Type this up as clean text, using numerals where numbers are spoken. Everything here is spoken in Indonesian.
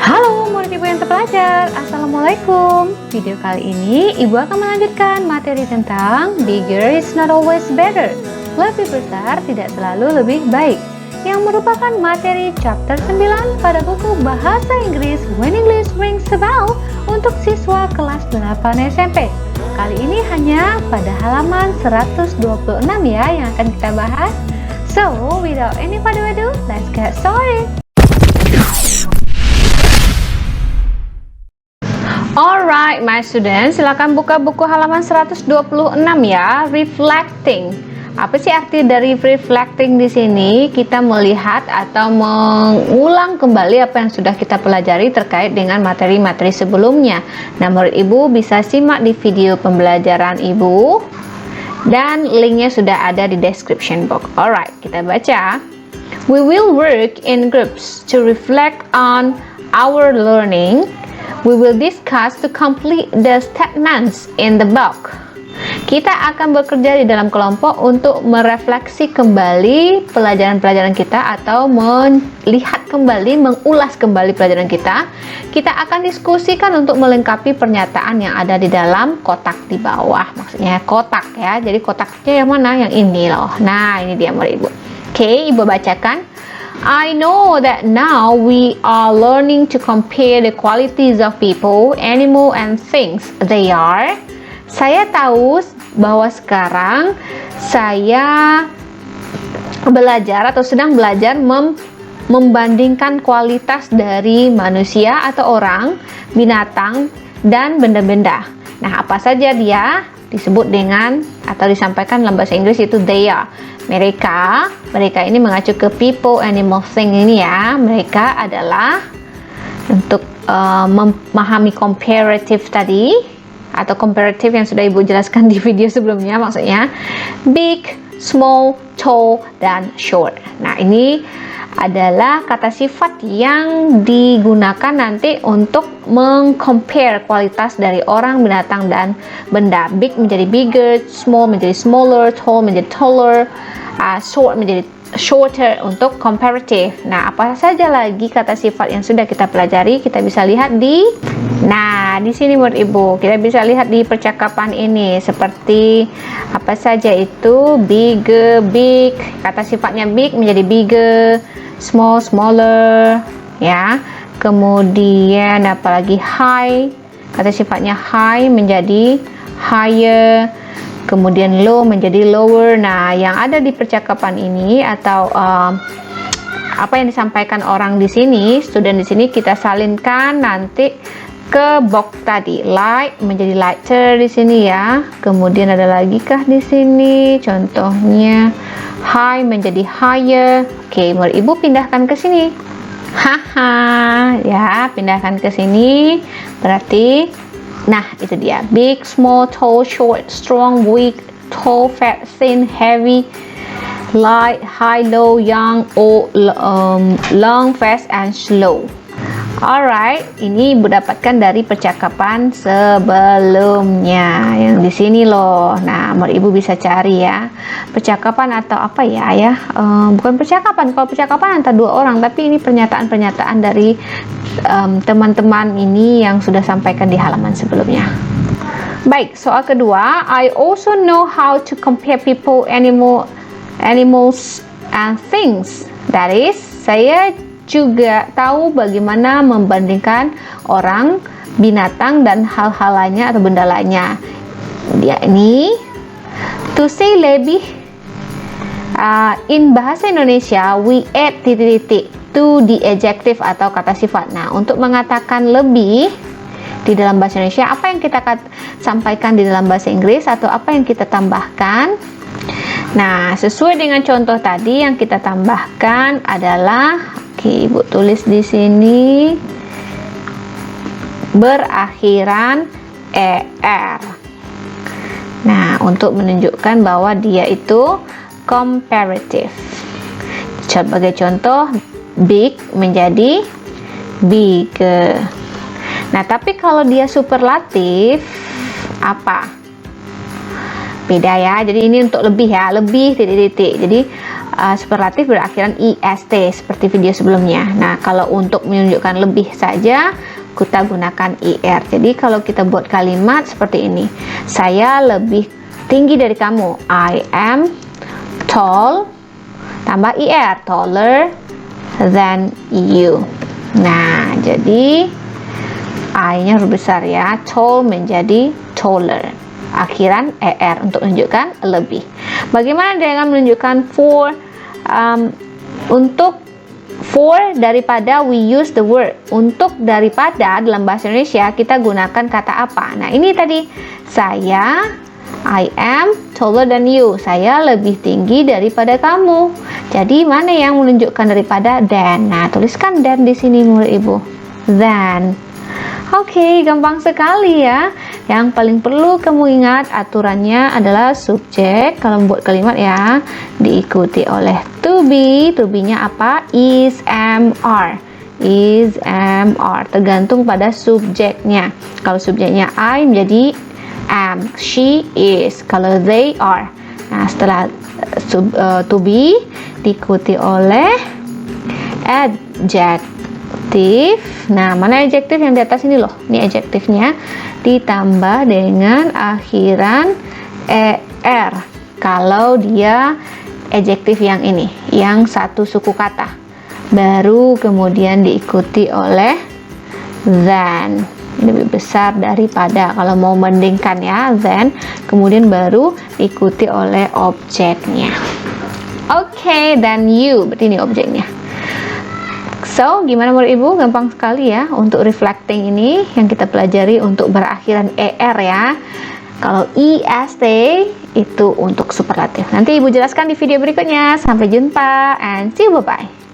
Halo murid ibu yang terpelajar, Assalamualaikum. Video kali ini ibu akan melanjutkan materi tentang Bigger is not always better. Lebih besar tidak selalu lebih baik, yang merupakan materi chapter 9 pada buku Bahasa Inggris When English Rings the Bell untuk siswa kelas 8 SMP. Kali ini hanya pada halaman 126 ya yang akan kita bahas. So, without any further ado, let's get started. Alright, my students, silakan buka buku halaman 126 ya. Reflecting. Apa sih arti dari reflecting di sini? Kita melihat atau mengulang kembali apa yang sudah kita pelajari terkait dengan materi-materi sebelumnya. Nah, murid ibu bisa simak di video pembelajaran ibu dan linknya sudah ada di description box. Alright, kita baca. We will work in groups to reflect on our learning. We will discuss to complete the statements in the book. Kita akan bekerja di dalam kelompok untuk merefleksi kembali pelajaran-pelajaran kita atau melihat kembali, mengulas kembali pelajaran kita. Kita akan diskusikan untuk melengkapi pernyataan yang ada di dalam kotak di bawah. Maksudnya kotak ya. Jadi kotaknya yang mana? Yang ini loh. Nah, ini dia murid ibu. Oke, ibu bacakan. I know that now we are learning to compare the qualities of people, animal, and things they are. Saya tahu bahwa sekarang saya belajar atau sedang belajar membandingkan kualitas dari manusia atau orang, binatang, dan benda-benda. Nah, apa saja dia disebut dengan atau disampaikan dalam bahasa Inggris itu they are. Mereka ini mengacu ke people, animal, thing ini ya. Mereka adalah untuk memahami comparative tadi atau comparative yang sudah ibu jelaskan di video sebelumnya, maksudnya big, small, tall, dan short. Nah, ini adalah kata sifat yang digunakan nanti untuk mengcompare kualitas dari orang, binatang, dan benda. Big menjadi bigger, small menjadi smaller, tall menjadi taller, short menjadi shorter untuk comparative. Nah, apa saja lagi kata sifat yang sudah kita pelajari kita bisa lihat di di sini buat ibu. Kita bisa lihat di percakapan ini seperti apa saja itu bigger, big, kata sifatnya big menjadi bigger, small, smaller, ya. Kemudian apalagi high, kata sifatnya high menjadi higher, kemudian low menjadi lower. Nah, yang ada di percakapan ini atau apa yang disampaikan orang di sini, student di sini kita salinkan nanti ke box tadi. Light menjadi lighter di sini ya. Kemudian ada lagi kah di sini? Contohnya high menjadi higher. Oke, murid ibu pindahkan ke sini. Haha, ya, pindahkan ke sini. Berarti nah, itu dia. Big, small, tall, short, strong, weak, tall, fat, thin, heavy, light, high, low, young, old, long, fast, and slow. Alright, ini ibu dapatkan dari percakapan sebelumnya yang di sini loh. Nah, murid ibu bisa cari ya. Percakapan atau apa ya? Bukan percakapan. Kalau percakapan antara dua orang, tapi ini pernyataan-pernyataan dari teman-teman ini yang sudah sampaikan di halaman sebelumnya. Baik, soal kedua. I also know how to compare people, animals, and things. That is, saya juga tahu bagaimana membandingkan orang, binatang, dan hal-hal lainnya atau benda lainnya. Dia ini to say lebih. In bahasa Indonesia we add titik-titik to the adjective atau kata sifat. Nah, untuk mengatakan lebih di dalam bahasa Indonesia, apa yang kita sampaikan di dalam bahasa Inggris atau apa yang kita tambahkan? Nah, sesuai dengan contoh tadi yang kita tambahkan adalah, oke, ibu tulis di sini berakhiran er. Nah, untuk menunjukkan bahwa dia itu comparative. Sebagai contoh, big menjadi bigger. Nah, tapi kalau dia superlatif apa? Beda ya. Jadi ini untuk lebih ya, lebih titik-titik. Jadi superlatif berakhiran est seperti video sebelumnya. Nah, kalau untuk menunjukkan lebih saja kita gunakan er. Jadi kalau kita buat kalimat seperti ini, saya lebih tinggi dari kamu, I am tall, tambah er, taller than you. Nah, jadi I-nya huruf besar ya, tall menjadi taller, akhiran er untuk menunjukkan lebih. Bagaimana dengan menunjukkan for? Untuk for daripada we use the word. Untuk daripada dalam bahasa Indonesia kita gunakan kata apa? Nah, ini tadi, saya, I am taller than you, saya lebih tinggi daripada kamu. Jadi mana yang menunjukkan daripada? Than. Nah, tuliskan than di sini murid ibu, than. Oke, gampang sekali ya. Yang paling perlu kamu ingat aturannya adalah subjek kalau membuat kalimat ya, diikuti oleh to be. To be-nya apa? Is, am, are. Is, am, are. Tergantung pada subjeknya. Kalau subjeknya I menjadi am, she is. Kalau they are. Nah, setelah to be diikuti oleh adjective. Nah, mana adjektif yang di atas ini loh? Ini adjektifnya ditambah dengan akhiran er. Kalau dia adjektif yang ini, yang satu suku kata, baru kemudian diikuti oleh than, lebih besar daripada. Kalau mau bandingkan ya, than, kemudian baru diikuti oleh objeknya. Oke, than you, berarti ini objeknya. So, gimana murid ibu? Gampang sekali ya untuk reflecting ini yang kita pelajari untuk berakhiran er ya. Kalau est itu untuk superlatif. Nanti ibu jelaskan di video berikutnya. Sampai jumpa and see you, bye-bye.